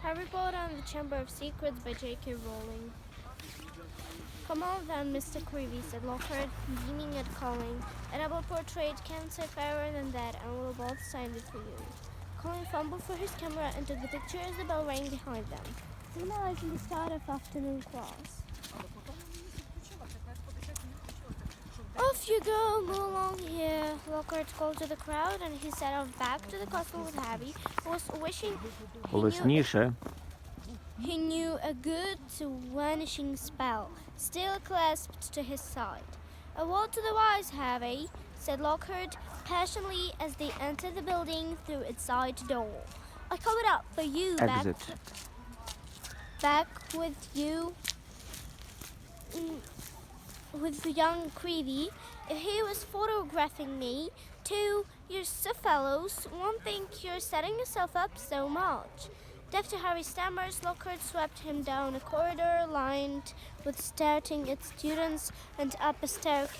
Harry Potter and the Chamber of Secrets by J.K. Rowling. Come on then, Mr. Creevy, said Lockhart, beaming at Colin. A double portrait can't say fairer than that, and we'll both sign it for you. Colin fumbled for his camera and took the picture as the bell rang behind them, signalizing the start of afternoon class. Off you go, move along here, Lockhart called to the crowd, and he set off back to the castle with Harry, who was wishing he knew a good vanishing spell, still clasped to his side. A word to the wise, Harry, said Lockhart passionately as they entered the building through its side door. I covered up for you back with you. With young Creevy, if he was photographing me, too, you fellows won't think you're setting yourself up so much. Deaf to Harry's stammers, Lockhart swept him down a corridor lined with starting its students and up a staircase.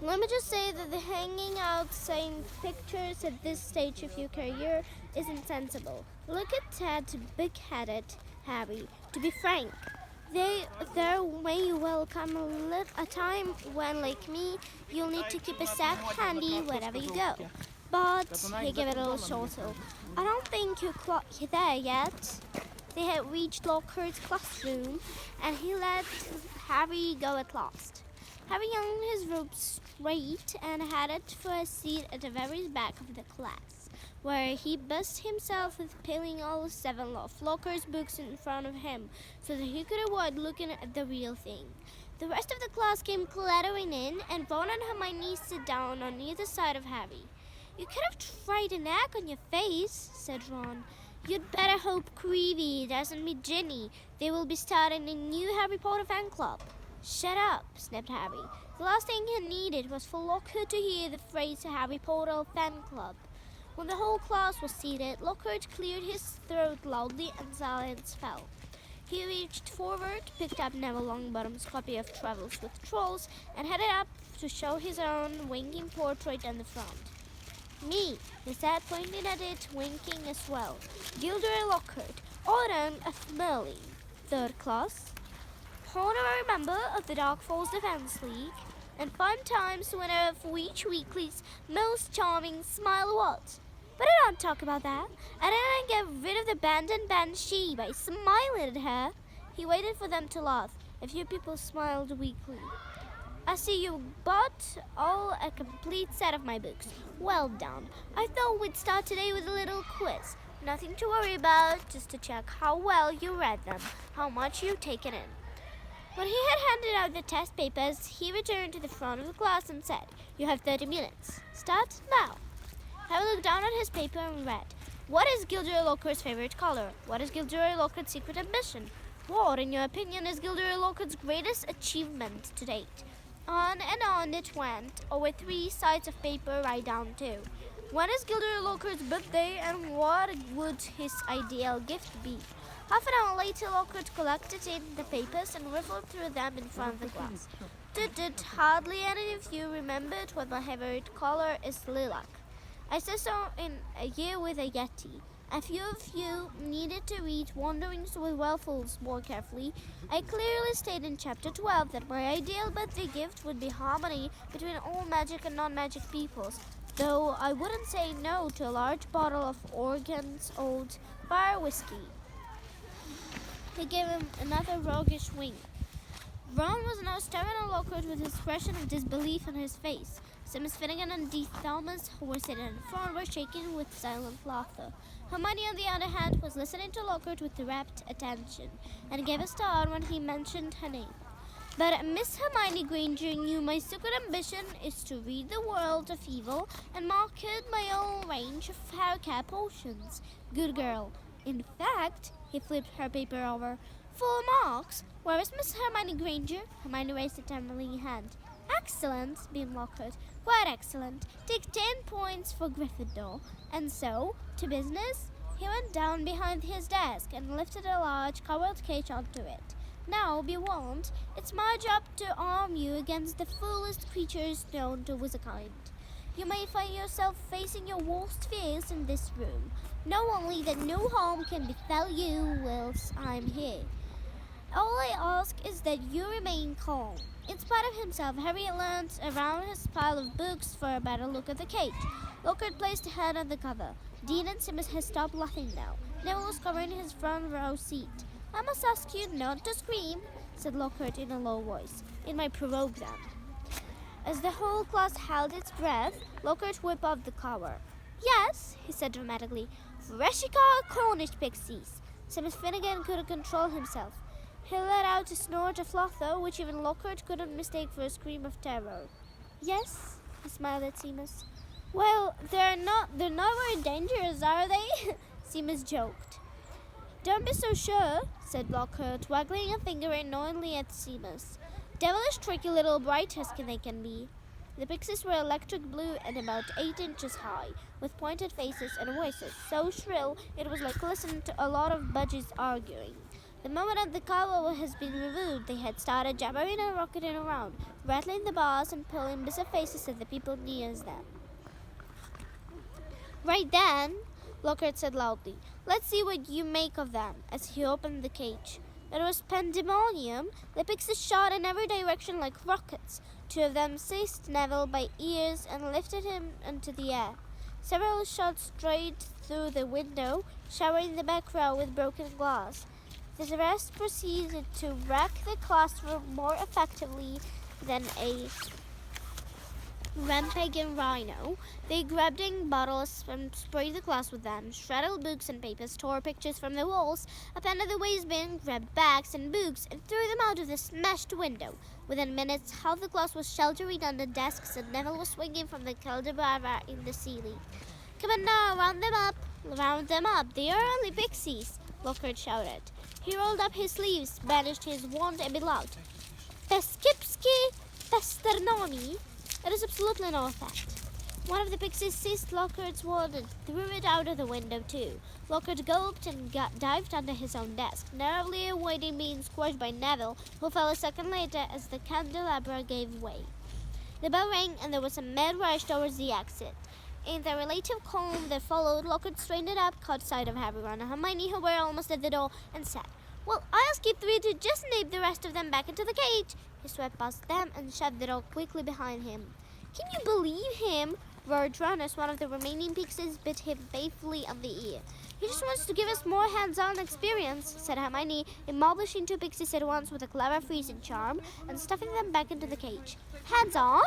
Let me just say that the hanging out saying pictures at this stage of your career isn't sensible. Look at that big-headed Harry. To be frank, there may well come a time when, like me, you'll need to keep a sack handy wherever you go. But he gave it a little chortle. I don't think you're quite there yet. They had reached Lockhart's classroom, and he let Harry go at last. Harry hung his robe straight and headed for a seat at the very back of the class, where he busied himself with piling all 7 of Lockhart's books in front of him so that he could avoid looking at the real thing. The rest of the class came clattering in, and Ron and Hermione sat down on either side of Harry. You could have tried an egg on your face, said Ron. You'd better hope Creevy doesn't meet Ginny. They will be starting a new Harry Potter fan club. Shut up, snapped Harry. The last thing he needed was for Lockhart to hear the phrase Harry Potter fan club. When the whole class was seated, Lockhart cleared his throat loudly and silence fell. He reached forward, picked up Neville Longbottom's copy of Travels with Trolls, and headed up to show his own winking portrait on the front. Me, he said, pointing at it, winking as well. Gilderoy Lockhart, Autumn of Merlin, 3rd class, honorary member of the Dark Force Defense League, and 5 times winner of each weekly's Most Charming Smile Award. But I don't talk about that. I didn't get rid of the abandoned banshee by smiling at her. He waited for them to laugh. A few people smiled weakly. I see you bought all a complete set of my books. Well done. I thought we'd start today with a little quiz. Nothing to worry about, just to check how well you read them, how much you've taken in. When he had handed out the test papers, he returned to the front of the class and said, You have 30 minutes. Start now. Harry looked down at his paper and read, What is Gilderoy Lockhart's favorite color? What is Gilderoy Lockhart's secret ambition? What, in your opinion, is Gilderoy Lockhart's greatest achievement to date? On and on it went, over 3 sides of paper right down to. When is Gilderoy Lockhart's birthday, and what would his ideal gift be? Half an hour later, Lockhart collected in the papers and riffled through them in front of the class. Hardly any of you remembered what my favorite color is lilac. I said so in A Year with a Yeti. A few of you needed to read Wanderings with Waffles more carefully. I clearly stated in Chapter 12 that my ideal birthday gift would be harmony between all magic and non-magic peoples, though I wouldn't say no to a large bottle of Oregon's Old Fire whiskey. He gave him another roguish wink. Ron was now staring at Lockhart with an expression of disbelief on his face. Seamus Finnegan and Dee Thomas, who were sitting in front, were shaking with silent laughter. Hermione, on the other hand, was listening to Lockhart with rapt attention, and gave a start when he mentioned her name. But Miss Hermione Granger knew my secret ambition is to rid the world of evil and market my own range of haircare potions. Good girl. In fact, he flipped her paper over. 4 marks. Where is Miss Hermione Granger? Hermione raised a trembling hand. Excellent, beamed Lockhart. Quite excellent. Take 10 points for Gryffindor. And so, to business? He went down behind his desk and lifted a large covered cage onto it. Now, be warned, it's my job to arm you against the foulest creatures known to wizardkind. You may find yourself facing your worst fears in this room. Know only that no harm can befall you whilst I'm here. All I ask is that you remain calm. In spite of himself, Harry glanced around his pile of books for a better look at the cage. Lockhart placed a hand on the cover. Dean and Seamus had stopped laughing now. Neville was covering his front row seat. I must ask you not to scream, said Lockhart in a low voice. It might provoke them. As the whole class held its breath, Lockhart whipped off the cover. Yes, he said dramatically. Freshika Cornish pixies. Seamus Finnegan couldn't control himself. He let out a snort of laughter, which even Lockhart couldn't mistake for a scream of terror. Yes, he smiled at Seamus. Well, they're not very dangerous, are they? Seamus joked. Don't be so sure, said Lockhart, waggling a finger annoyingly at Seamus. Devilish tricky little bright as they can be. The pixies were electric blue and about 8 inches high, with pointed faces and voices so shrill it was like listening to a lot of budgies arguing. The moment the cover has been removed, they had started jabbering and rocketing around, rattling the bars and pulling bizarre faces at the people nearest them. Right then, Lockhart said loudly, let's see what you make of them, as he opened the cage. It was pandemonium. The pixies shot in every direction like rockets. 2 of them seized Neville by ears and lifted him into the air. Several shot straight through the window, showering the back row with broken glass. The rest proceeded to wreck the classroom more effectively than a rampaging rhino. They grabbed in bottles and sprayed the class with them, shredded books and papers, tore pictures from the walls, appended the waistband, grabbed bags and books, and threw them out of the smashed window. Within minutes, half the class was sheltering under desks, and Neville was swinging from the candelabra in the ceiling. Come on now, round them up! Round them up! They are only pixies! Lockhart shouted. He rolled up his sleeves, banished his wand, and bellowed. Peskipski Pesternomi! It is absolutely no effect. One of the pixies seized Lockhart's wand and threw it out of the window too. Lockhart gulped and dived under his own desk, narrowly avoiding being squashed by Neville, who fell a second later as the candelabra gave way. The bell rang and there was a mad rush towards the exit. In the relative calm that followed, Lockhart straightened up, caught sight of Harry, Ron, and Hermione, who were almost at the door, and said, Well, I ask you 3 to just nip the rest of them back into the cage. He swept past them and shut the door quickly behind him. Can you believe him? Roared Ron as one of the remaining pixies bit him faithfully on the ear. He just wants to give us more hands-on experience, said Hermione, demolishing 2 pixies at once with a clever freezing charm and stuffing them back into the cage. Hands-on?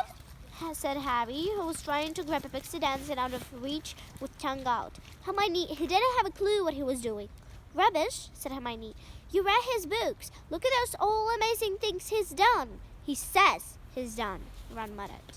Said Harry, who was trying to grab a pixie dancing out of reach with tongue out. Hermione, he didn't have a clue what he was doing. Rubbish, said Hermione. You read his books. Look at those all amazing things he's done. He says he's done, Ron muttered.